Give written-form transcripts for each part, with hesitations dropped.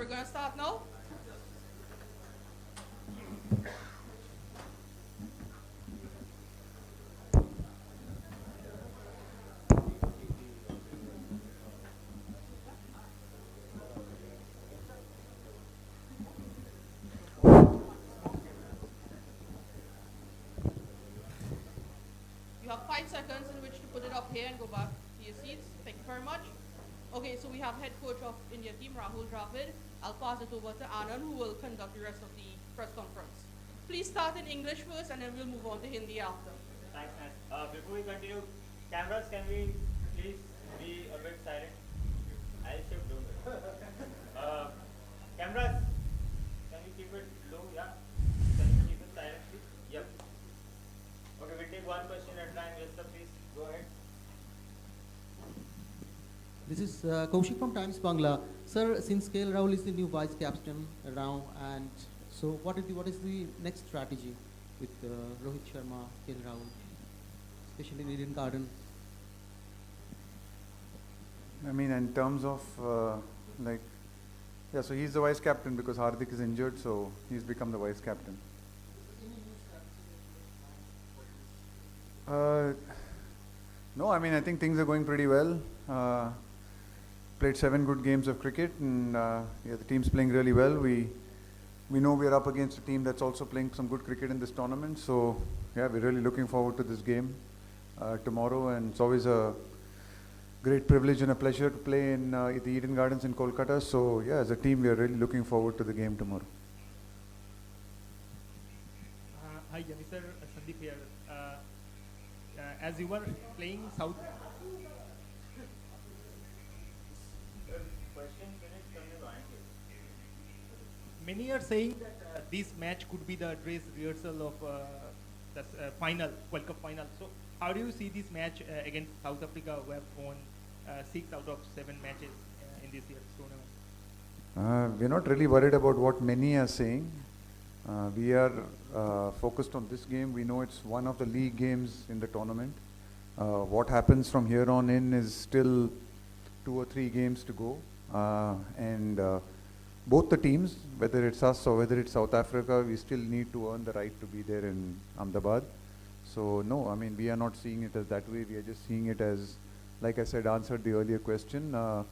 going to start now. You have 5 seconds in which to put it up here and go back to your seats. Thank you very much. Okay, so we have head coach of India team, Rahul Dravid. I'll pass it over to Anand, who will conduct the rest of the press conference. Please start in English first, and then we'll move on to Hindi after. Thanks, Nat. Before we continue, cameras, can we please be a bit silent? I'll shift, don't worry. Cameras, can you keep it low? Yeah? Can you keep it silent, please? Yep. Okay, we'll take one question at a time. Yes, sir, please. Go ahead. This is Kaushik from Times Bangla. Sir, since KL Rahul is the new vice captain now, and so what is the next strategy with Rohit Sharma, KL Rahul, especially in Eden Garden? I mean, in terms of so he's the vice captain because Hardik is injured, so he's become the vice captain. No, I mean, I think things are going pretty well. Played 7 good games of cricket, and the team's playing really well. We know we're up against a team that's also playing some good cricket in this tournament. So yeah, we're really looking forward to this game tomorrow, and it's always a great privilege and a pleasure to play in the Eden Gardens in Kolkata. So yeah, as a team, we are really looking forward to the game tomorrow. Hi, Jani sir, Sandeep here. As you were playing South. Many are saying that this match could be the dress rehearsal of the final, World Cup final. So how do you see this match against South Africa, who have won 6 out of 7 matches in this year's tournament? We're not really worried about what many are saying. We are focused on this game. We know it's one of the league games in the tournament. What happens from here on in is still 2 or 3 games to go. And both the teams, whether it's us or whether it's South Africa, we still need to earn the right to be there in Ahmedabad. So no, I mean, we are not seeing it as that way. We are just seeing it as, like I said, answered the earlier question, a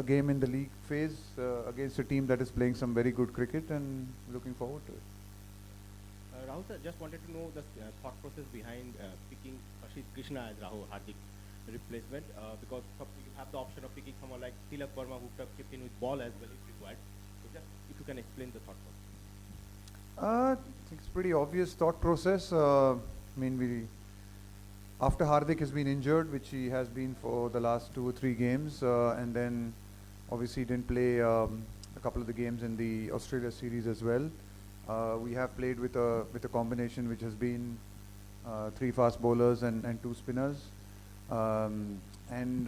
game in the league phase against a team that is playing some very good cricket, and looking forward to it. Rahul sir, just wanted to know the thought process behind picking Rashid Krishna as Rahul Hardik replacement, because you have the option of picking someone like Tilak Verma, who could have chipped in with ball as well if required. So just if you can explain the thought process. I think it's pretty obvious thought process. I mean, after Hardik has been injured, which he has been for the last 2 or 3 games, and then obviously didn't play a couple of the games in the Australia series as well. We have played with a combination which has been 3 fast bowlers and 2 spinners. In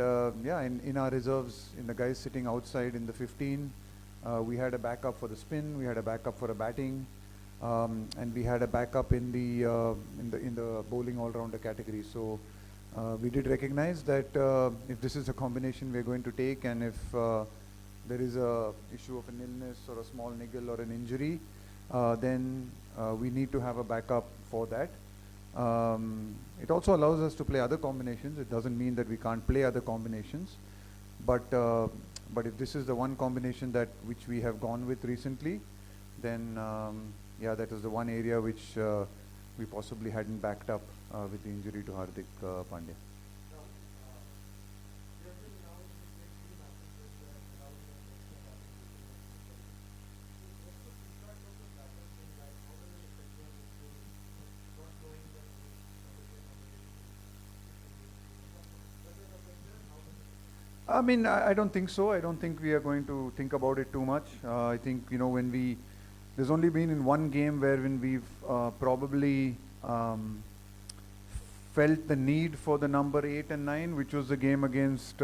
our reserves, in the guys sitting outside in the 15, we had a backup for the spin, we had a backup for a batting, and we had a backup in the bowling all-rounder category. So we did recognize that if this is a combination we're going to take, and if there is a issue of an illness or a small niggle or an injury, then we need to have a backup for that. It also allows us to play other combinations. It doesn't mean that we can't play other combinations, but if this is the one combination which we have gone with recently, then that is the one area which we possibly hadn't backed up with the injury to Hardik Pandya. I mean, I don't think so. I don't think we are going to think about it too much. I think, there's only been in one game when we've probably felt the need for the number 8 and 9, which was the game against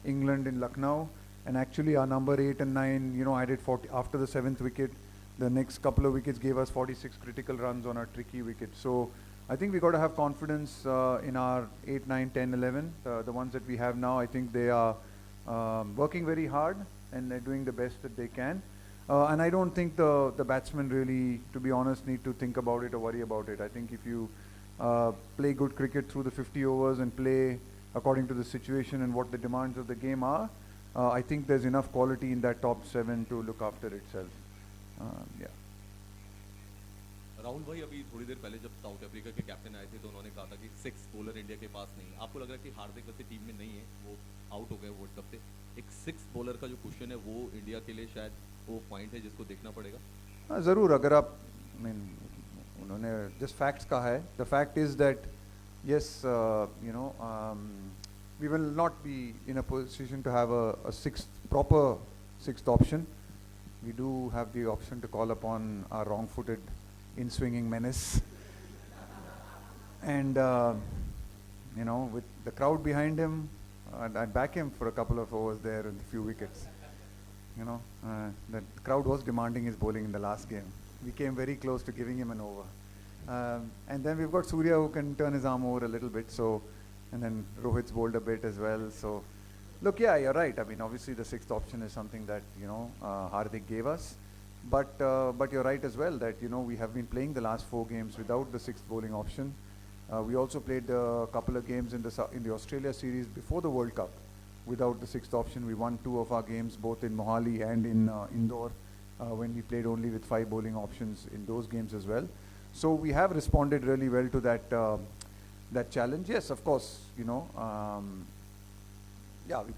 England in Lucknow. And actually our number 8 and 9, added 40 after the 7th wicket. The next couple of wickets gave us 46 critical runs on a tricky wicket. So I think we got to have confidence in our 8, 9, 10, 11. The ones that we have now, I think they are working very hard. and they're doing the best that they can. And I don't think the batsmen really, to be honest, need to think about it or worry about it. I think if you play good cricket through the 50 overs and play according to the situation and what the demands of the game are, I think there's enough quality in that top 7 to look after itself. Yeah. Rahul भाई, अभी थोड़ी देर पहले जब south Africa के captain आए थे तो उन्होंने कहा था कि 6 बॉलर इंडिया के पास नहीं। आपको लग रहा है कि हार्दिक वैसे टीम में नहीं है, वो आउट हो गए वर्ल्ड कप से, एक 6 बॉलर का जो क्वेश्चन है वो इंडिया के लिए शायद वो पॉइंट है जिसको देखना पड़ेगा? हाँ ज़रूर, अगर आप उन्होंने जस्ट फैक्ट्स कहा है. The fact is that yes, we will not be in a position to have a proper sixth option. We do have the option to call upon our wrong-footed, in-swinging menace. And, with the crowd behind him, I'd back him for a couple of overs there and a few wickets. The crowd was demanding his bowling in the last game. We came very close to giving him an over. And then we've got Surya who can turn his arm over a little bit, and then Rohit's bowled a bit as well. So, look, yeah, you're right. I mean, obviously the sixth option is something that, Hardik gave us. But you're right as well that, we have been playing the last 4 games without the sixth bowling option. We also played a couple of games in the Australia series before the World Cup without the sixth option. We won 2 of our games, both in Mohali and in Indore, when we played only with 5 bowling options in those games as well. So we have responded really well to that challenge. Yes, of course, we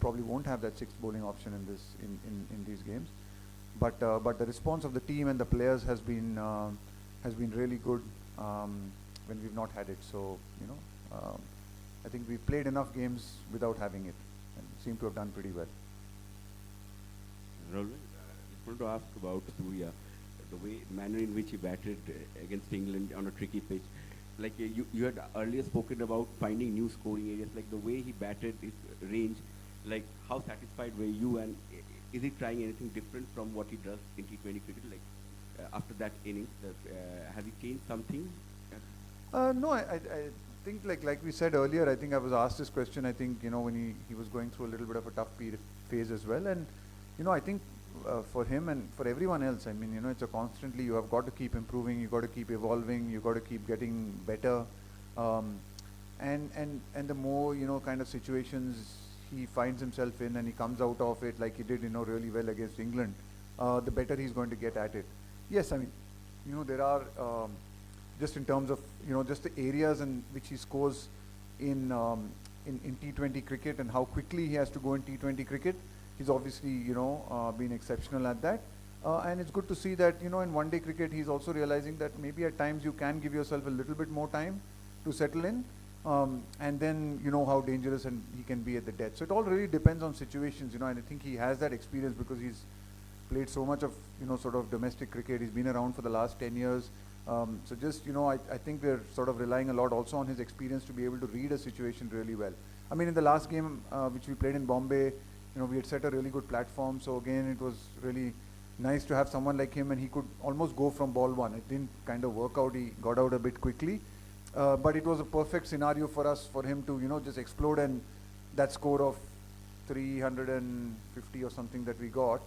probably won't have that sixth bowling option in these games, but the response of the team and the players has been really good when we've not had it. So I think we've played enough games without having it and seem to have done pretty well. Rahul, I wanted to ask about Surya. The manner in which he batted against England on a tricky pitch. Like you had earlier spoken about finding new scoring areas. Like the way he batted his range, like how satisfied were you, and is he trying anything different from what he does in T20 cricket? Like after that innings, has he changed something? No, I think like we said earlier, I think I was asked this question, I think, when he was going through a little bit of a tough phase as well. And, I think for him and for everyone else, I mean, it's a constantly, you have got to keep improving, you've got to keep evolving, you've got to keep getting better. And the more, kind of situations he finds himself in and he comes out of it like he did, really well against England, the better he's going to get at it. Yes, I mean, there are, just in terms of, just the areas in which he scores in T20 cricket and how quickly he has to go in T20 cricket. He's obviously, been exceptional at that. And it's good to see that, in one-day cricket, he's also realizing that maybe at times you can give yourself a little bit more time to settle in. And then you know how dangerous and he can be at the death. So it all really depends on situations, and I think he has that experience because he's played so much of, sort of domestic cricket. He's been around for the last 10 years. So just, I think we're sort of relying a lot also on his experience to be able to read a situation really well. I mean, in the last game, which we played in Bombay, we had set a really good platform. So again, it was really nice to have someone like him, and he could almost go from ball 1. It didn't kind of work out. He got out a bit quickly. But it was a perfect scenario for us, for him to, just explode, and that score of 350 or something that we got,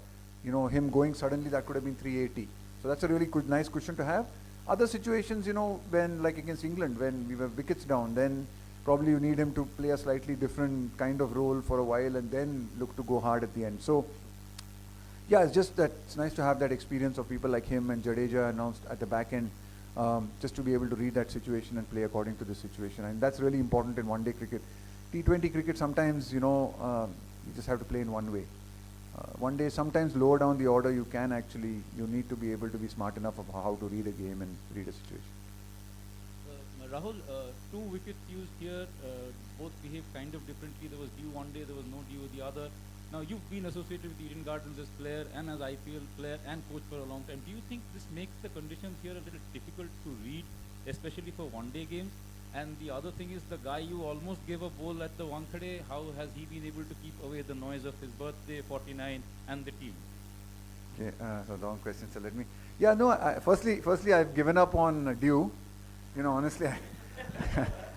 him going suddenly, that could have been 380. So that's a really good, nice cushion to have. Other situations, when like against England, when we were wickets down, then probably you need him to play a slightly different kind of role for a while and then look to go hard at the end. So, yeah, it's just that it's nice to have that experience of people like him and Jadeja announced at the back end, just to be able to read that situation and play according to the situation. And that's really important in one-day cricket. T20 cricket, sometimes, you just have to play in one way. One day, sometimes lower down the order, you need to be able to be smart enough of how to read a game and read a situation. Rahul, 2 wickets used here, both behave kind of differently. There was due one day, there was no due the other. Now, you've been associated with Eden Gardens as player and as IPL player and coach for a long time. Do you think this makes the conditions here a little difficult to read, especially for one-day games? And the other thing is the guy you almost gave a bowl at the Wankhede, how has he been able to keep away the noise of his birthday, 49, and the team? Okay, so long question, so let me... Yeah, no, firstly, I've given up on due. Honestly,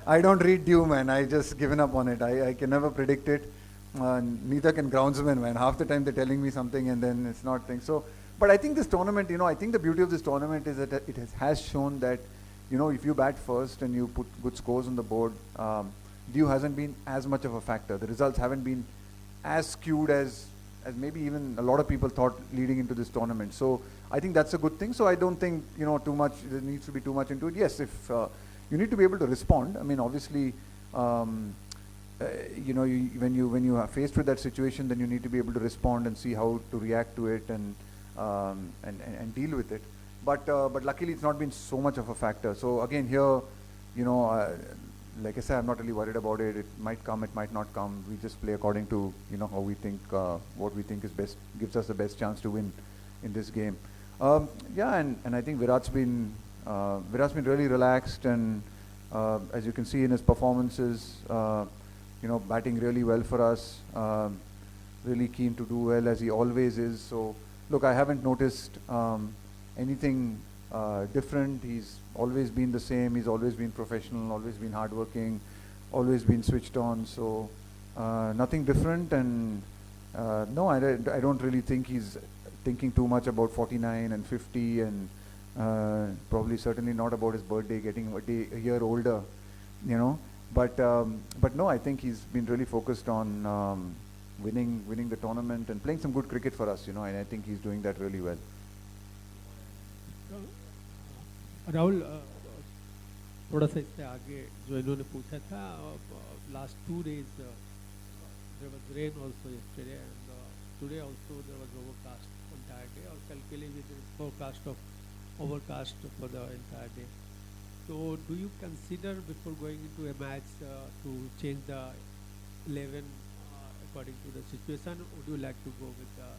I don't read due, man. I just given up on it. I can never predict it. neither can groundsmen, man. Half the time they're telling me something and then it's not thing. So, but I think this tournament, I think the beauty of this tournament is that it has shown that, if you bat first and you put good scores on the board, due hasn't been as much of a factor. The results haven't been as skewed as maybe even a lot of people thought leading into this tournament. So I think that's a good thing. So I don't think, too much, there needs to be too much into it. Yes, if you need to be able to respond. I mean, obviously, when you are faced with that situation, then you need to be able to respond and see how to react to it and deal with it. But luckily, it's not been so much of a factor. So again, here, like I said, I'm not really worried about it. It might come, it might not come. We just play according to how we think, what we think is best, gives us the best chance to win in this game. Yeah, and I think Virat's been really relaxed, and as you can see in his performances, batting really well for us. Really keen to do well as he always is. So look, I haven't noticed anything different. He's always been the same. He's always been professional, always been hardworking, always been switched on. So nothing different. And no, I don't really think he's thinking too much about 49 and 50, and probably certainly not about his birthday, getting a year older, But no, I think he's been really focused on winning the tournament and playing some good cricket for us, and I think he's doing that really well. Rahul थोड़ा सा इससे आगे जो इन्होंने पूछा था, last 2 days there was rain also yesterday, and today also there was overcast entire day, और कल के लिए भी there is forecast of overcast for the entire day. So do you consider before going into a match to change the 11 according to the situation, or would you like to go with the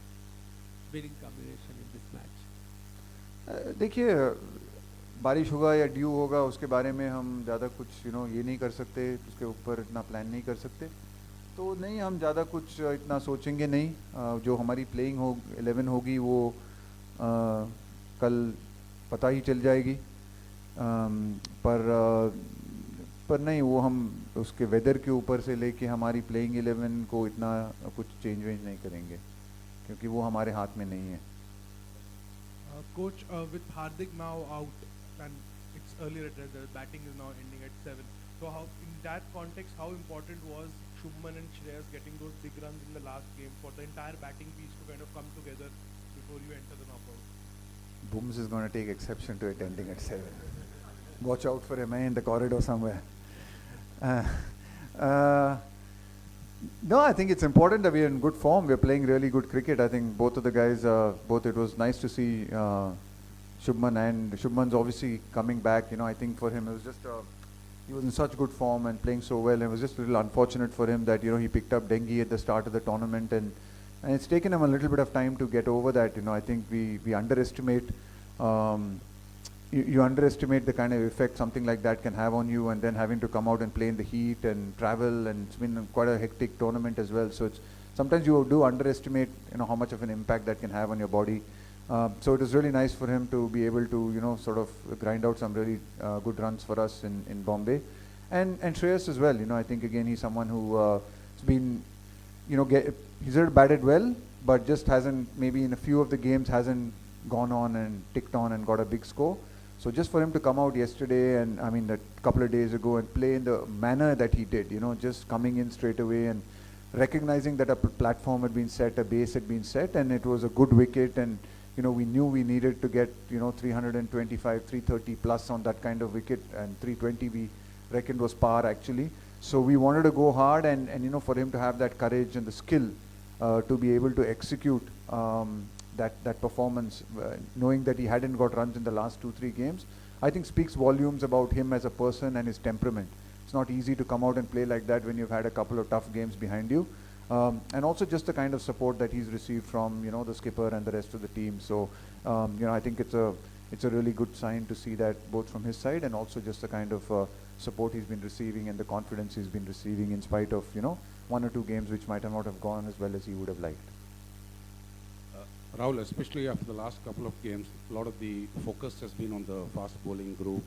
winning combination in this match? देखिए, बारिश होगा या due होगा उसके बारे में हम ज़्यादा कुछ ये नहीं कर सकते, उसके ऊपर इतना प्लान नहीं कर सकते. तो नहीं, हम ज़्यादा कुछ इतना सोचेंगे नहीं. जो हमारी प्लेइंग 11 होगी वो कल पता ही चल जाएगी. पर नहीं, वो हम उसके वेदर के ऊपर से लेके हमारी प्लेइंग 11 को इतना कुछ चेंज नहीं करेंगे, क्योंकि वो हमारे हाथ में नहीं है. Coach, with Hardik now out and it's earlier addressed that batting is now ending at 7. So how, in that context, how important was Shubman and Shreyas getting those big runs in the last game for the entire batting piece to kind of come together before you enter the knockout? Booms is going to take exception to it ending at 7. Watch out for him in the corridor somewhere. No, I think it's important that we're in good form. We're playing really good cricket. I think both of the guys, it was nice to see Shubman, and Shubman's obviously coming back. I think for him it was just, he was in such good form and playing so well. It was just a little unfortunate for him that, he picked up dengue at the start of the tournament, and it's taken him a little bit of time to get over that. I think we underestimate, you underestimate the kind of effect something like that can have on you, and then having to come out and play in the heat and travel, and it's been quite a hectic tournament as well. So it's sometimes you do underestimate, how much of an impact that can have on your body. So it was really nice for him to be able to, sort of grind out some really good runs for us in Bombay, and Shreyas as well. I think again he's someone who has been, he's batted well, but just hasn't, maybe in a few of the games hasn't gone on and ticked on and got a big score. So just for him to come out yesterday, and I mean a couple of days ago, and play in the manner that he did, just coming in straight away and recognizing that a platform had been set, a base had been set, and it was a good wicket, and we knew we needed to get 325, 330 plus on that kind of wicket, and 320 we reckoned was par actually. So we wanted to go hard, and for him to have that courage and the skill to be able to execute that performance, knowing that he hadn't got runs in the last 2-3 games, I think speaks volumes about him as a person and his temperament. It's not easy to come out and play like that when you've had a couple of tough games behind you. And also just the kind of support that he's received from, the skipper and the rest of the team. So, I think it's a really good sign to see that both from his side, and also just the kind of support he's been receiving and the confidence he's been receiving in spite of, 1 or 2 games which might not have gone as well as he would have liked. Rahul, especially after the last couple of games, a lot of the focus has been on the fast bowling group.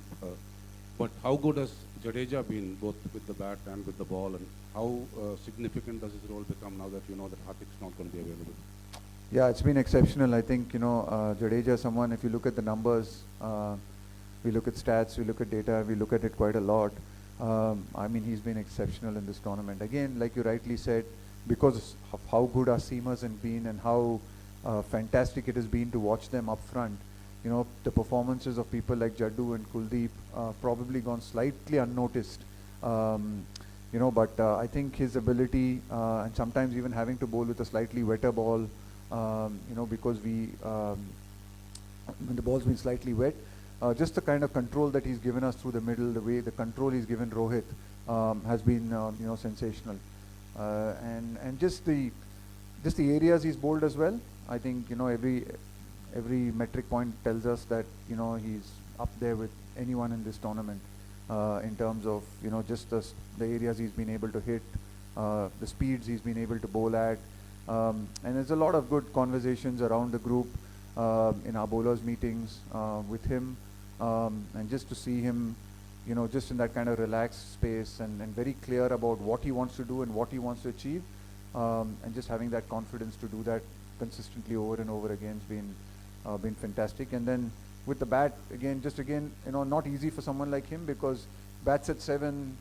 But how good has Jadeja been both with the bat and with the ball, and how significant does his role become now that you know that Hardik's not going to be available? Yeah, it's been exceptional. I think, Jadeja is someone, if you look at the numbers, we look at stats, we look at data, we look at it quite a lot. I mean, he's been exceptional in this tournament. Again, like you rightly said, because of how good our seamers have been and how fantastic it has been to watch them up front. The performances of people like Jaddu and Kuldeep probably gone slightly unnoticed. But I think his ability and sometimes even having to bowl with a slightly wetter ball, because when the ball's been slightly wet, just the kind of control that he's given us through the middle, the way the control he's given Rohit has been, sensational. And just the areas he's bowled as well. I think, every metric point tells us that, he's up there with anyone in this tournament in terms of, just the areas he's been able to hit, the speeds he's been able to bowl at. And there's a lot of good conversations around the group in our bowlers meetings with him, and just to see him, just in that kind of relaxed space and very clear about what he wants to do and what he wants to achieve, and just having that confidence to do that consistently over and over again has been fantastic. And then with the bat, again, not easy for someone like him, because bats at 7,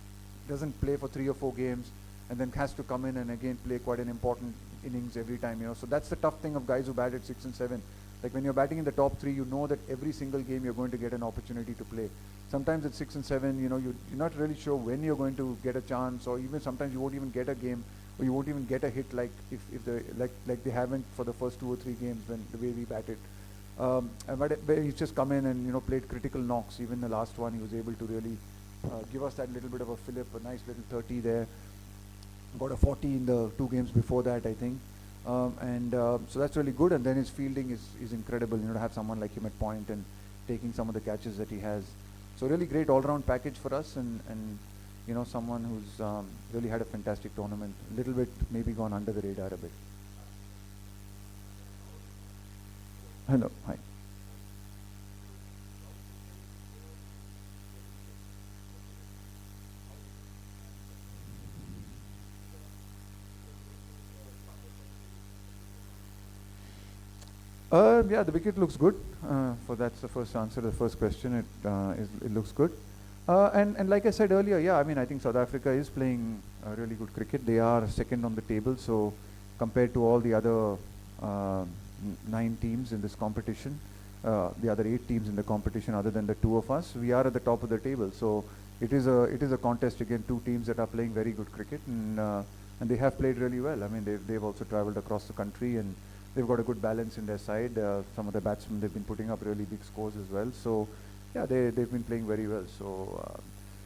doesn't play for 3 or 4 games, and then has to come in and again play quite an important innings every time, So that's the tough thing of guys who bat at 6 and 7. Like when you're batting in the top 3, you know that every single game you're going to get an opportunity to play. Sometimes at 6 and 7, you're not really sure when you're going to get a chance, or even sometimes you won't even get a game, or you won't even get a hit like if they haven't for the first 2 or 3 games when the way we batted. But he's just come in and played critical knocks. Even the last one, he was able to really give us that little bit of a fillip, a nice little 30 there. Got a 40 in the 2 games before that, I think. So that's really good. And then his fielding is incredible, to have someone like him at point and taking some of the catches that he has. So really great all-round package for us, and someone who's really had a fantastic tournament. A little bit maybe gone under the radar a bit. Hello, hi. Yeah, the wicket looks good. That's the first answer to the first question. It looks good. And like I said earlier, yeah, I mean, I think South Africa is playing really good cricket. They are second on the table, so compared to all the other 9 teams in this competition, the other 8 teams in the competition, other than the 2 of us, we are at the top of the table. So it is a contest again. 2 teams that are playing very good cricket, and they have played really well. I mean, they've also travelled across the country, and they've got a good balance in their side. Some of the batsmen, they've been putting up really big scores as well. So yeah, they've been playing very well. So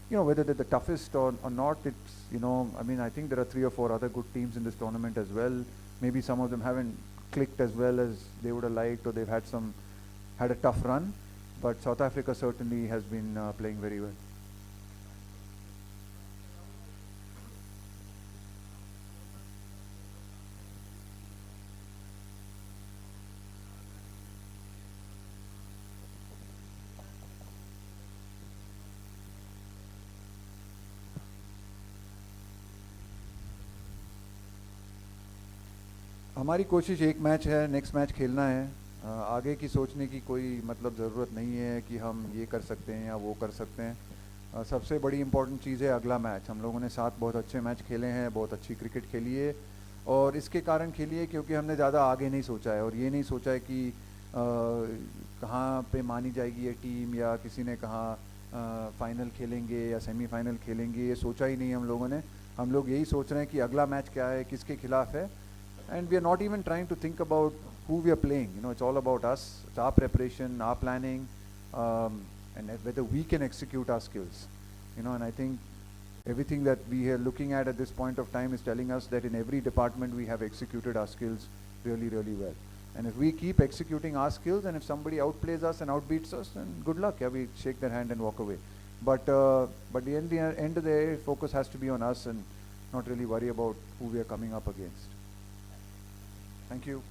whether they're the toughest or not, it's I mean, I think there are 3 or 4 other good teams in this tournament as well. Maybe some of them haven't clicked as well as they would have liked, or they've had a tough run. But South Africa certainly has been playing very well. हमारी कोशिश एक match है, next match खेलना है. आगे की सोचने की कोई मतलब ज़रूरत नहीं है कि हम ये कर सकते हैं या वो कर सकते हैं. सबसे बड़ी इम्पोर्टेंट चीज़ है अगला मैच. हम लोगों ने 7 बहुत अच्छे मैच खेले हैं, बहुत अच्छी क्रिकेट खेली है, और इसके कारण खेली है क्योंकि हमने ज़्यादा आगे नहीं सोचा है, और ये नहीं सोचा है कि कहाँ पे मानी जाएगी ये टीम, या किसी ने कहा फाइनल खेलेंगे या सेमीफाइनल खेलेंगे, ये सोचा ही नहीं हम लोगों ने. हम लोग यही सोच रहे हैं कि अगला मैच क्या है, किसके खिलाफ है. And we are not even trying to think about who we are playing. It's all about us. It's our preparation, our planning, and whether we can execute our skills. And I think everything that we are looking at this point of time is telling us that in every department we have executed our skills really, really well. And if we keep executing our skills, and if somebody outplays us and outbeats us, then good luck. Yeah, we shake their hand and walk away. But the end of the day, focus has to be on us and not really worry about who we are coming up against. Thank you.